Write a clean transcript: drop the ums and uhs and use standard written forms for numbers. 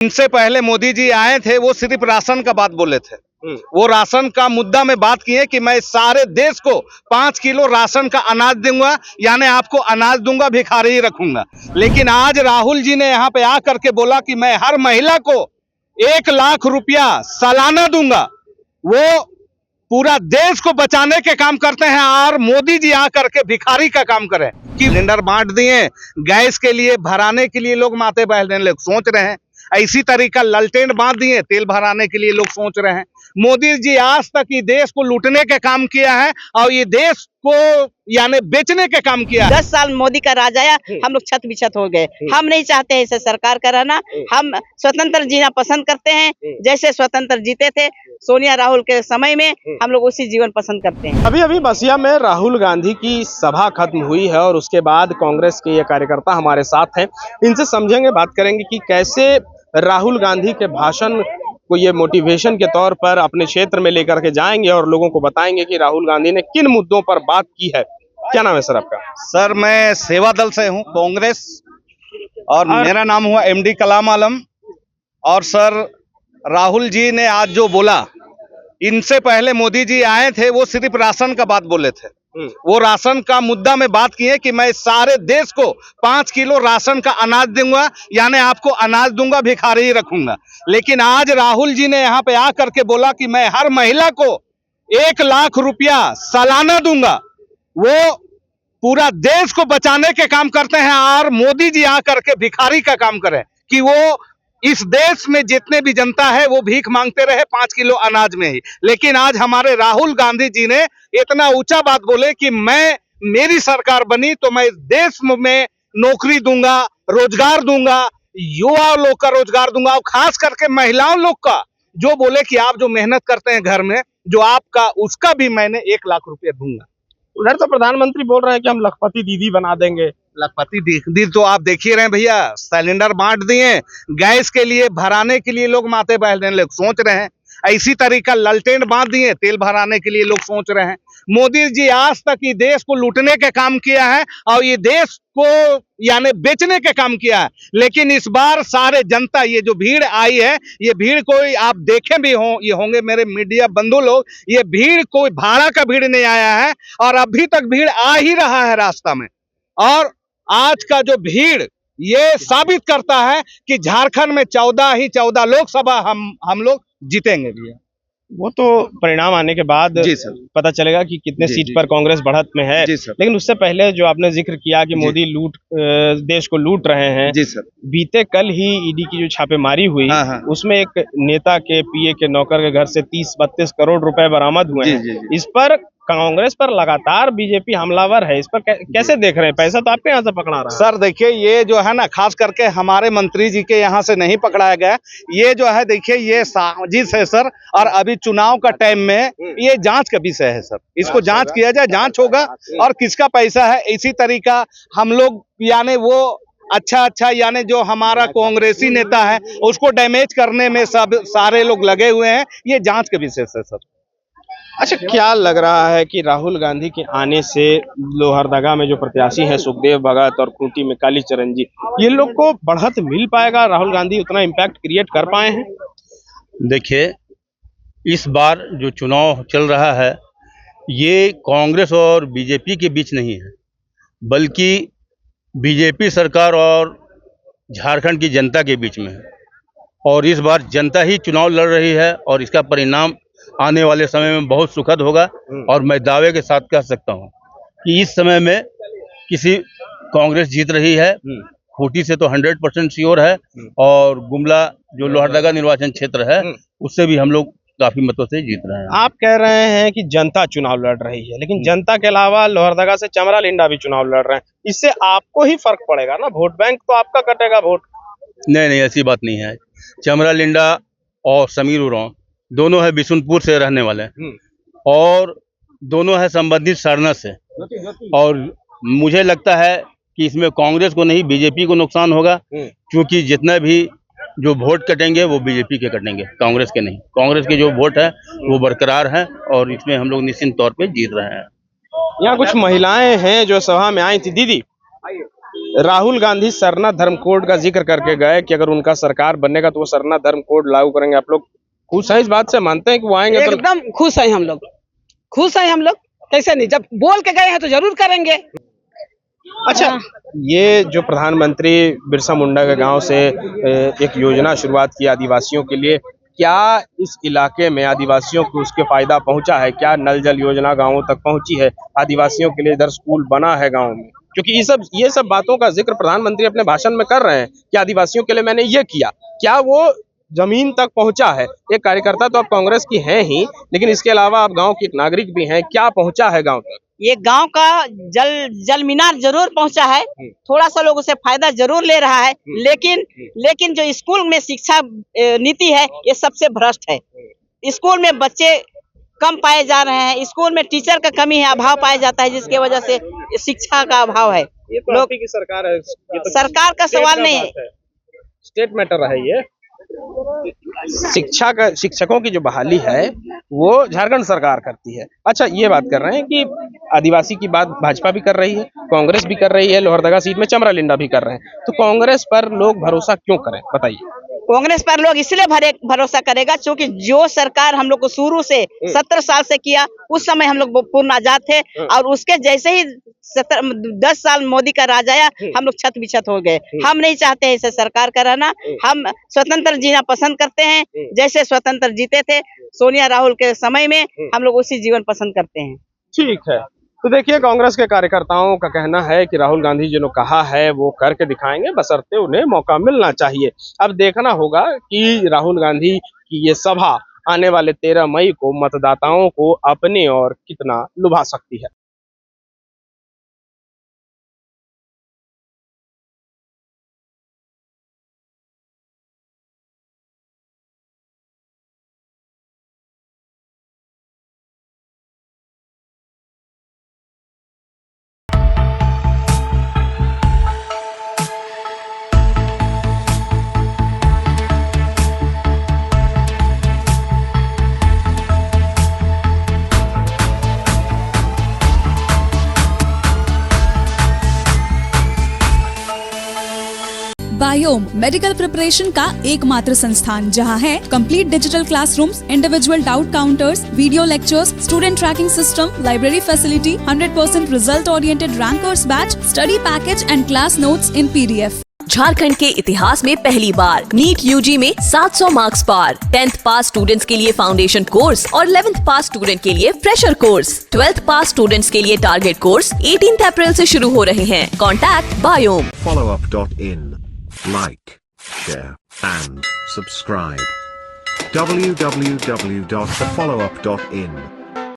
इनसे पहले मोदी जी आए थे, वो सिर्फ राशन का बात बोले थे। वो राशन का मुद्दा में बात किए कि मैं सारे देश को 5 किलो राशन का अनाज दूंगा, यानी आपको अनाज दूंगा, भिखारी ही रखूंगा। लेकिन आज राहुल जी ने यहाँ पे आकर के बोला कि मैं हर महिला को 1 लाख रुपया सालाना दूंगा। वो पूरा देश को बचाने के काम करते हैं और मोदी जी आकर के भिखारी का काम करें कि सिलेंडर बांट दिए, गैस के लिए भराने के लिए लोग माथे बहलने लोग सोच रहे हैं। इसी तरीका ललटेन बांट दिए, तेल भराने के लिए लोग सोच रहे हैं। मोदी जी आज तक ये देश को लूटने के काम किया है और ये देश को यानी बेचने के काम किया है। 10 साल मोदी का राज आया, हम लोग छत बिछत हो गए। हम नहीं चाहते हैं इसे सरकार का रहना। हम स्वतंत्र जीना पसंद करते हैं, जैसे स्वतंत्र जीते थे सोनिया राहुल के समय में, हम लोग उसी जीवन पसंद करते हैं। अभी अभी बसिया में राहुल गांधी की सभा खत्म हुई है और उसके बाद कांग्रेस के ये कार्यकर्ता हमारे साथ हैं। इनसे समझेंगे, बात करेंगे कि कैसे राहुल गांधी के भाषण को ये मोटिवेशन के तौर पर अपने क्षेत्र में लेकर के जाएंगे और लोगों को बताएंगे कि राहुल गांधी ने किन मुद्दों पर बात की है। क्या नाम है सर आपका? सर मैं सेवा दल से हूँ, कांग्रेस, और मेरा नाम हुआ MD कलाम आलम। और सर राहुल जी ने आज जो बोला, इनसे पहले मोदी जी आए थे, वो सिर्फ राशन का बात बोले थे। वो राशन का मुद्दा में बात किए कि मैं सारे देश को 5 किलो राशन का अनाज दूंगा, यानी आपको अनाज दूंगा, भिखारी ही रखूंगा। लेकिन आज राहुल जी ने यहाँ पे आकर के बोला कि मैं हर महिला को 1 लाख रुपया सालाना दूंगा। वो पूरा देश को बचाने के काम करते हैं और मोदी जी आकर के भिखारी का काम करें कि वो इस देश में जितने भी जनता है वो भीख मांगते रहे 5 किलो अनाज में ही। लेकिन आज हमारे राहुल गांधी जी ने इतना ऊंचा बात बोले कि मेरी सरकार बनी तो मैं देश में नौकरी दूंगा, रोजगार दूंगा, युवा लोग का रोजगार दूंगा, और खास करके महिलाओं लोग का, जो बोले कि आप जो मेहनत करते हैं घर में, जो आपका, उसका भी मैंने 1 लाख रुपया दूंगा। उधर तो प्रधानमंत्री बोल रहे हैं कि हम लखपति दीदी बना देंगे। लखपति दीदी तो आप देख ही रहे हैं भैया, सिलेंडर बांट दिए, गैस के लिए भराने के लिए लोग माथे बहलने लोग सोच रहे हैं। इसी तरीका ललटेन बांट दिए, तेल भराने के लिए लोग सोच रहे हैं। मोदी जी आज तक ये देश को लूटने के काम किया है और ये देश को यानी बेचने के काम किया है। लेकिन इस बार सारे जनता, ये जो भीड़ आई है, ये भीड़ कोई आप देखे भी ये होंगे मेरे मीडिया बंधु लोग, ये भीड़ कोई भाड़ा का भीड़ नहीं आया है और अभी तक भीड़ आ ही रहा है रास्ता में। और आज का जो भीड़ ये साबित करता है कि झारखंड में 14 लोकसभा हम लोग जीतेंगे भैया। वो तो परिणाम आने के बाद जी सर पता चलेगा कि कितने सीट पर कांग्रेस बढ़त में है। जी सर। लेकिन उससे पहले जो आपने जिक्र किया कि मोदी देश को लूट रहे हैं। जी सर। बीते कल ही ईडी की जो छापेमारी हुई, उसमें एक नेता के PA के नौकर के घर से 30-32 करोड़ रुपए बरामद हुए हैं। इस पर कांग्रेस पर लगातार बीजेपी हमलावर है, इस पर कैसे देख रहे हैं? पैसा तो आपके यहाँ से पकड़ा रहा है। सर देखिए, ये जो है ना, खास करके हमारे मंत्री जी के यहाँ से नहीं पकड़ाया गया। ये जो है देखिए, ये साजिश है सर, और अभी चुनाव का टाइम में ये जांच का विषय है सर। इसको जांच किया जाए, जांच होगा और किसका पैसा है। इसी तरीका हम लोग यानी वो अच्छा यानी जो हमारा कांग्रेसी नेता है उसको डैमेज करने में सब सारे लोग लगे हुए हैं। ये जांच का विषय है सर। अच्छा, क्या लग रहा है कि राहुल गांधी के आने से लोहरदगा में जो प्रत्याशी हैं सुखदेव भगत और खूंटी में कालीचरण जी, ये लोग को बढ़त मिल पाएगा? राहुल गांधी उतना इम्पैक्ट क्रिएट कर पाए हैं? देखिए, इस बार जो चुनाव चल रहा है ये कांग्रेस और बीजेपी के बीच नहीं है, बल्कि बीजेपी सरकार और झारखंड की जनता के बीच में है। और इस बार जनता ही चुनाव लड़ रही है और इसका परिणाम आने वाले समय में बहुत सुखद होगा। और मैं दावे के साथ कह सकता हूं कि इस समय में कांग्रेस जीत रही है। खूंटी से तो 100% श्योर है, और गुमला जो लोहरदगा निर्वाचन क्षेत्र है उससे भी हम लोग काफी मतों से जीत रहे हैं। आप कह रहे हैं कि जनता चुनाव लड़ रही है, लेकिन जनता के अलावा लोहरदगा से चमरा लिंडा भी चुनाव लड़ रहे हैं। इससे आपको ही फर्क पड़ेगा ना, वोट बैंक तो आपका कटेगा वोट। नहीं, ऐसी बात नहीं है। चमरा लिंडा और समीर उरांव दोनों है बिशुनपुर से रहने वाले, और दोनों है संबंधित सरना से। और मुझे लगता है कि इसमें कांग्रेस को नहीं, बीजेपी को नुकसान होगा, क्योंकि जितने भी जो वोट कटेंगे वो बीजेपी के कटेंगे, कांग्रेस के नहीं। कांग्रेस के जो वोट है वो बरकरार है और इसमें हम लोग निश्चित तौर पे जीत रहे हैं। यहाँ कुछ महिलाएं हैं जो सभा में आई थी। दीदी, राहुल गांधी सरना धर्म कोड का जिक्र करके गए कि अगर उनका सरकार बनेगा तो वो सरना धर्म कोड लागू करेंगे। आप लोग खुश हैं इस बात से, मानते हैं कि वो आएंगे? तो एकदम खुश हैं हम लोग, खुश हैं हम लोग, कैसे नहीं, जब बोल के गए हैं तो जरूर करेंगे। अच्छा, ये जो प्रधानमंत्री बिरसा मुंडा के गांव से एक योजना शुरुआत की आदिवासियों के लिए, क्या इस इलाके में आदिवासियों को उसके फायदा पहुंचा है? क्या नल जल योजना गांवों तक पहुंची है? आदिवासियों के लिए इधर स्कूल बना है गांव में? क्योंकि ये सब बातों का जिक्र प्रधानमंत्री अपने भाषण में कर रहे हैं कि आदिवासियों के लिए मैंने ये किया। क्या वो जमीन तक पहुंचा है? एक कार्यकर्ता तो आप कांग्रेस की हैं ही, लेकिन इसके अलावा आप गांव की एक नागरिक भी हैं। क्या पहुंचा है गांव तक? ये गांव का जल मीनार जरूर पहुंचा है, थोड़ा सा लोगों से फायदा जरूर ले रहा है, लेकिन जो स्कूल में शिक्षा नीति है ये सबसे भ्रष्ट है। स्कूल में बच्चे कम पाए जा रहे हैं, स्कूल में टीचर का कमी है, अभाव पाया जाता है, जिसके वजह से शिक्षा का अभाव है। ये तो आपकी सरकार है, ये तो सरकार का सवाल नहीं है, स्टेट मैटर है ये। शिक्षकों की जो बहाली है वो झारखंड सरकार करती है। अच्छा, ये बात कर रहे हैं कि आदिवासी की बात भाजपा भी कर रही है, कांग्रेस भी कर रही है, लोहरदगा सीट में चमरा लिंडा भी कर रहे हैं, तो कांग्रेस पर लोग भरोसा क्यों करें, बताइए? कांग्रेस पर लोग इसलिए भरोसा करेगा क्योंकि जो सरकार हम लोग को शुरू से 17 साल से किया, उस समय हम लोग पूर्ण आजाद थे, और उसके जैसे ही 10 साल मोदी का राज आया, हम लोग छत बिछत हो गए। हम नहीं चाहते ऐसे सरकार का रहना, हम स्वतंत्र जीना पसंद करते हैं, जैसे स्वतंत्र जीते थे सोनिया राहुल के समय में, हम लोग उसी जीवन पसंद करते हैं। ठीक है, तो देखिए कांग्रेस के कार्यकर्ताओं का कहना है कि राहुल गांधी जी ने कहा है वो करके दिखाएंगे, बशर्ते उन्हें मौका मिलना चाहिए। अब देखना होगा कि राहुल गांधी की ये सभा आने वाले 13 मई को मतदाताओं को अपने और कितना लुभा सकती है। बायोम मेडिकल प्रिपरेशन का एकमात्र संस्थान, जहां है complete digital classrooms, individual doubt counters, video lectures, student tracking system, library facility, 100% result oriented rankers batch, study package and class notes in PDF। Jharkhand के इतिहास में पहली बार नीट UG में 700 मार्क्स पार। 10th पास स्टूडेंट्स के लिए फाउंडेशन कोर्स और 11th पास student के लिए फ्रेशर कोर्स। 12th पास स्टूडेंट्स के लिए टारगेट कोर्स 18 अप्रैल से शुरू हो रहे हैं। Contact biome. Followup.in. Like, share and subscribe. www.thefollowup.in